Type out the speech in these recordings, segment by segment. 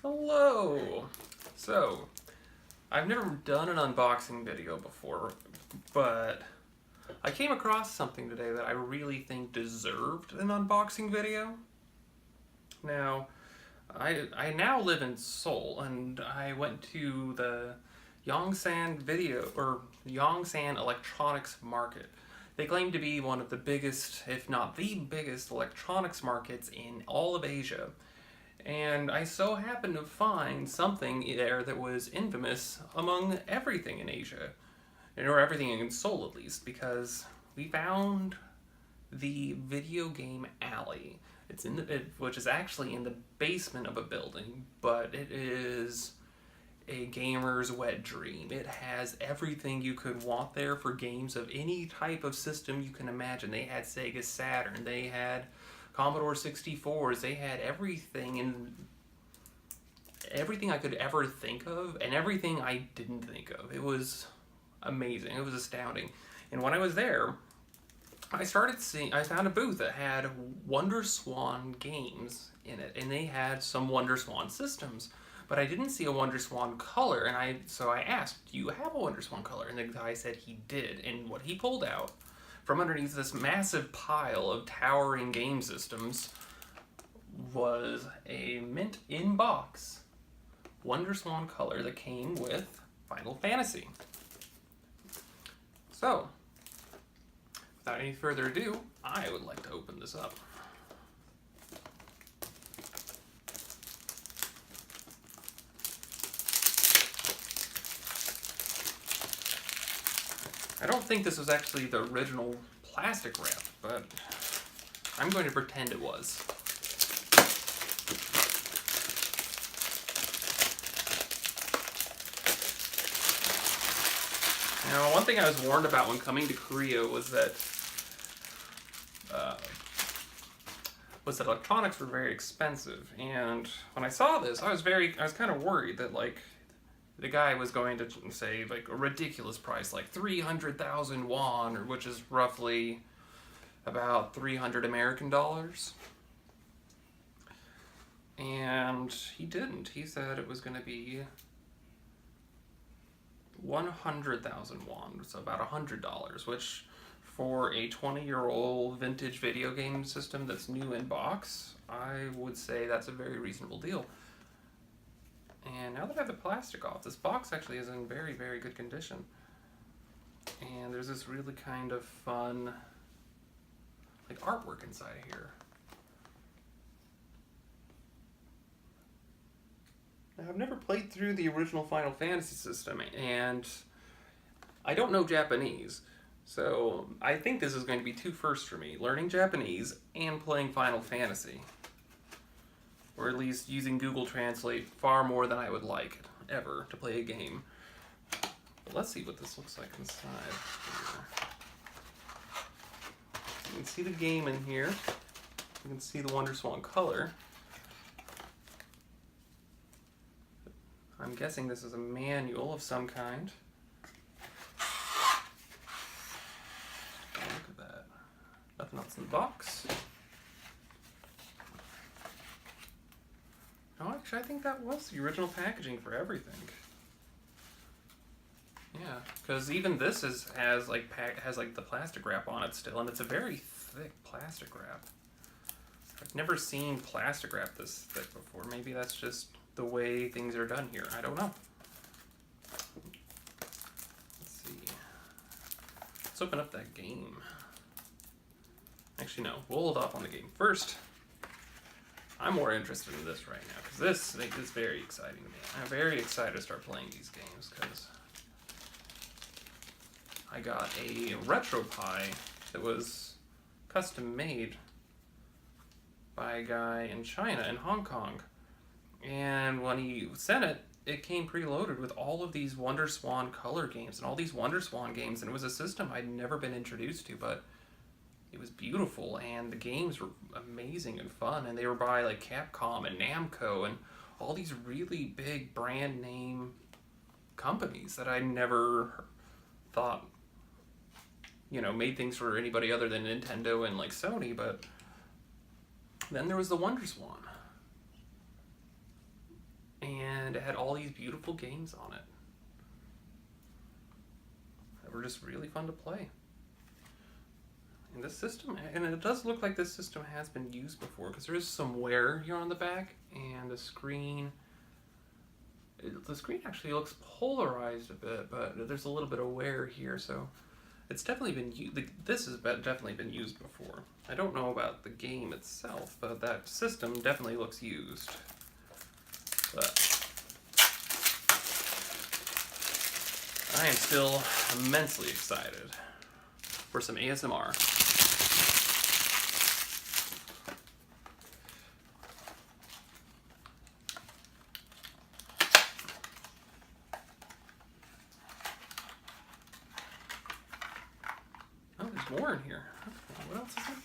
Hello! So, I've never done an unboxing video before, but I came across something today that I really think deserved an unboxing video. Now, I now live in Seoul, and I went to the Yongsan Electronics Market. They claim to be one of the biggest, if not the biggest, electronics markets in all of Asia. And I so happened to find something there that was infamous among everything in Asia, or everything in Seoul at least, because we found the video game alley. It's which is actually in the basement of a building, but it is a gamer's wet dream. It has everything you could want there for games of any type of system you can imagine. They had Sega Saturn, they had Commodore 64s, they had everything I could ever think of, and everything I didn't think of. It was amazing. It was astounding. And when I was there, I found a booth that had Wonder Swan games in it, and they had some Wonder Swan systems. But I didn't see a Wonder Swan Color, and so I asked, do you have a Wonder Swan Color? And the guy said he did, and what he pulled out from underneath this massive pile of towering game systems was a mint in box Wonder Swan Color that came with Final Fantasy. So, without any further ado, I would like to open this up. I don't think this was actually the original plastic wrap, but I'm going to pretend it was. Now, one thing I was warned about when coming to Korea was that electronics were very expensive, and when I saw this, I was kind of worried that the guy was going to say a ridiculous price, like 300,000 won, which is roughly about 300 American dollars. And he didn't. He said it was going to be 100,000 won, so about $100, which for a 20-year-old vintage video game system that's new in box, I would say that's a very reasonable deal. And now that I have the plastic off, this box actually is in very, very good condition. And there's this really kind of fun artwork inside here. Now, I've never played through the original Final Fantasy system, and I don't know Japanese. So I think this is going to be two firsts for me, learning Japanese and playing Final Fantasy. Or at least using Google Translate far more than I would like, ever, to play a game. But let's see what this looks like inside here. You can see the game in here. You can see the Wonder Swan Color. I'm guessing this is a manual of some kind. Oh, look at that. Nothing else in the box. No, actually, I think that was the original packaging for everything. Yeah, because even this has the plastic wrap on it still, and it's a very thick plastic wrap. I've never seen plastic wrap this thick before. Maybe that's just the way things are done here. I don't know. Let's see. Let's open up that game. Actually, no. We'll hold off on the game first. I'm more interested in this right now, because this is very exciting to me. I'm very excited to start playing these games, because I got a RetroPie that was custom made by a guy in China, in Hong Kong. And when he sent it, it came preloaded with all of these Wonder Swan Color games and all these Wonder Swan games, and it was a system I'd never been introduced to, but it was beautiful, and the games were amazing and fun, and they were by Capcom and Namco and all these really big brand name companies that I never thought, made things for anybody other than Nintendo and Sony. But then there was the Wonder Swan. and it had all these beautiful games on it that were just really fun to play. And this system, and it does look like this system has been used before, because there is some wear here on the back, and the screen actually looks polarized a bit, but there's a little bit of wear here, so it's definitely been this has definitely been used before. I don't know about the game itself, but that system definitely looks used. But I am still immensely excited for some ASMR. Oh, there's more in here. Okay, what else is in here?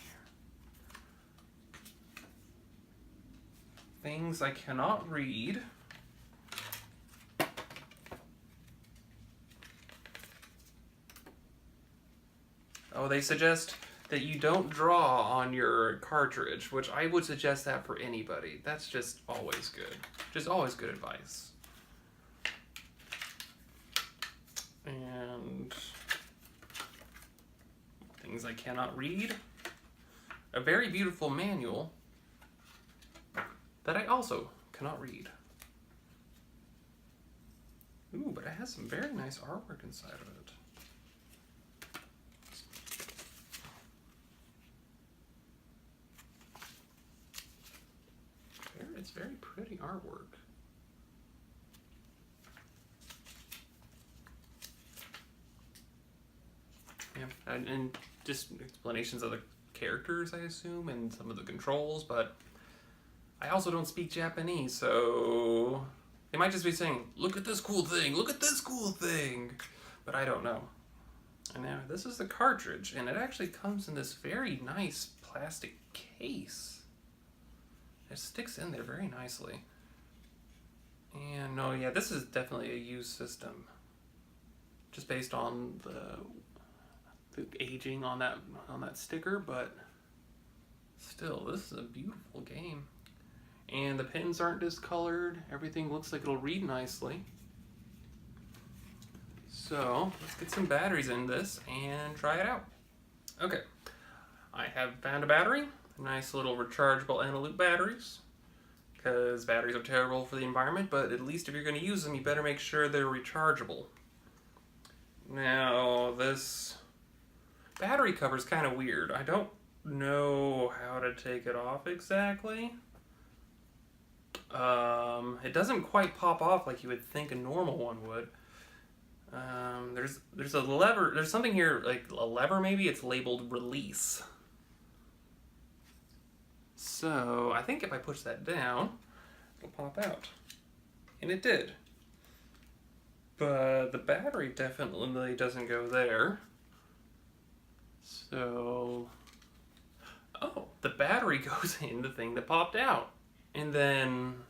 Things I cannot read. Oh, they suggest that you don't draw on your cartridge, which I would suggest that for anybody. That's just always good. Just always good advice. And things I cannot read. A very beautiful manual that I also cannot read. Ooh, but it has some very nice artwork inside of it. It's very pretty artwork. Yeah, and just explanations of the characters, I assume, and some of the controls, but I also don't speak Japanese, so they might just be saying, look at this cool thing, look at this cool thing, but I don't know. And now this is the cartridge, and it actually comes in this very nice plastic case. It sticks in there very nicely. And no, yeah, this is definitely a used system. Just based on the aging on that sticker, but still, this is a beautiful game. And the pins aren't discolored. Everything looks like it'll read nicely. So let's get some batteries in this and try it out. Okay, I have found a battery. Nice little rechargeable anti-loop batteries, because batteries are terrible for the environment, but at least if you're going to use them, you better make sure they're rechargeable. Now, this battery cover is kind of weird. I don't know how to take it off exactly. It doesn't quite pop off like you would think a normal one would. There's a lever, there's something here, like a lever maybe, it's labeled release. So I think if I push that down, it'll pop out. And it did. But the battery definitely doesn't go there. So, oh, the battery goes in the thing that popped out. And then,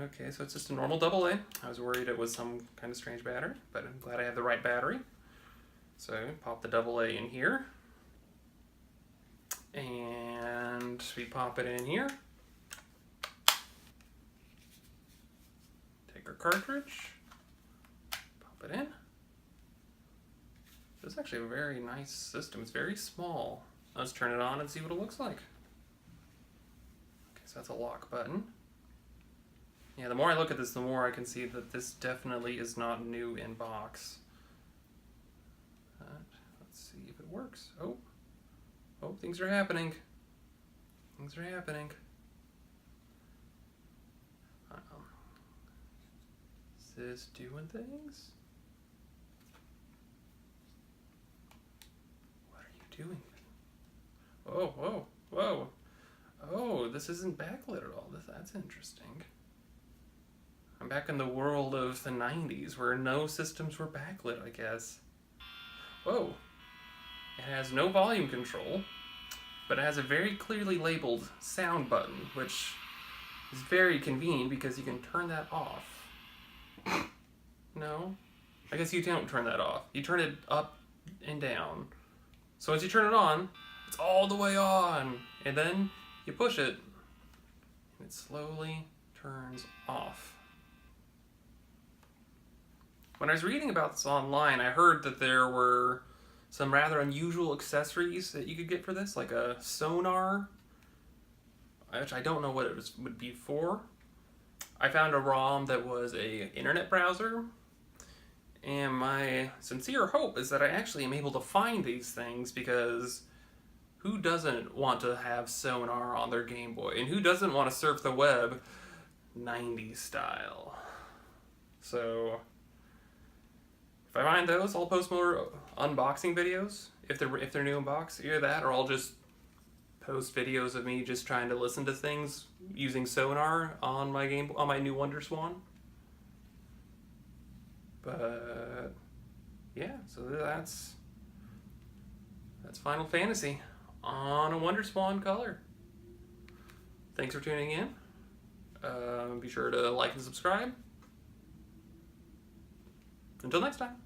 okay, so it's just a normal AA. I was worried it was some kind of strange battery, but I'm glad I have the right battery. So pop the AA in here. And we pop it in here. Take our cartridge, pop it in. This is actually a very nice system. It's very small. Let's turn it on and see what it looks like. Okay, so that's a lock button. Yeah, the more I look at this, the more I can see that this definitely is not new in box. Let's see if it works. Oh, things are happening. Things are happening. Is this doing things? What are you doing? Whoa, whoa, whoa. Oh, this isn't backlit at all. That's interesting. I'm back in the world of the 90s where no systems were backlit, I guess. Whoa. It has no volume control, but it has a very clearly labeled sound button, which is very convenient because you can turn that off. No? I guess you don't turn that off. You turn it up and down. So once you turn it on, it's all the way on. And then you push it, and it slowly turns off. When I was reading about this online, I heard that there were some rather unusual accessories that you could get for this, like a sonar, which I don't know what it would be for. I found a ROM that was a internet browser, and my sincere hope is that I actually am able to find these things, because who doesn't want to have sonar on their Game Boy? And who doesn't want to surf the web 90s style? So if I find those, I'll post more unboxing videos. If they're new in box, either that, or I'll just post videos of me just trying to listen to things using sonar on my new Wonder Swan. But yeah, so that's Final Fantasy on a Wonder Swan Color. Thanks for tuning in. Be sure to like and subscribe. Until next time.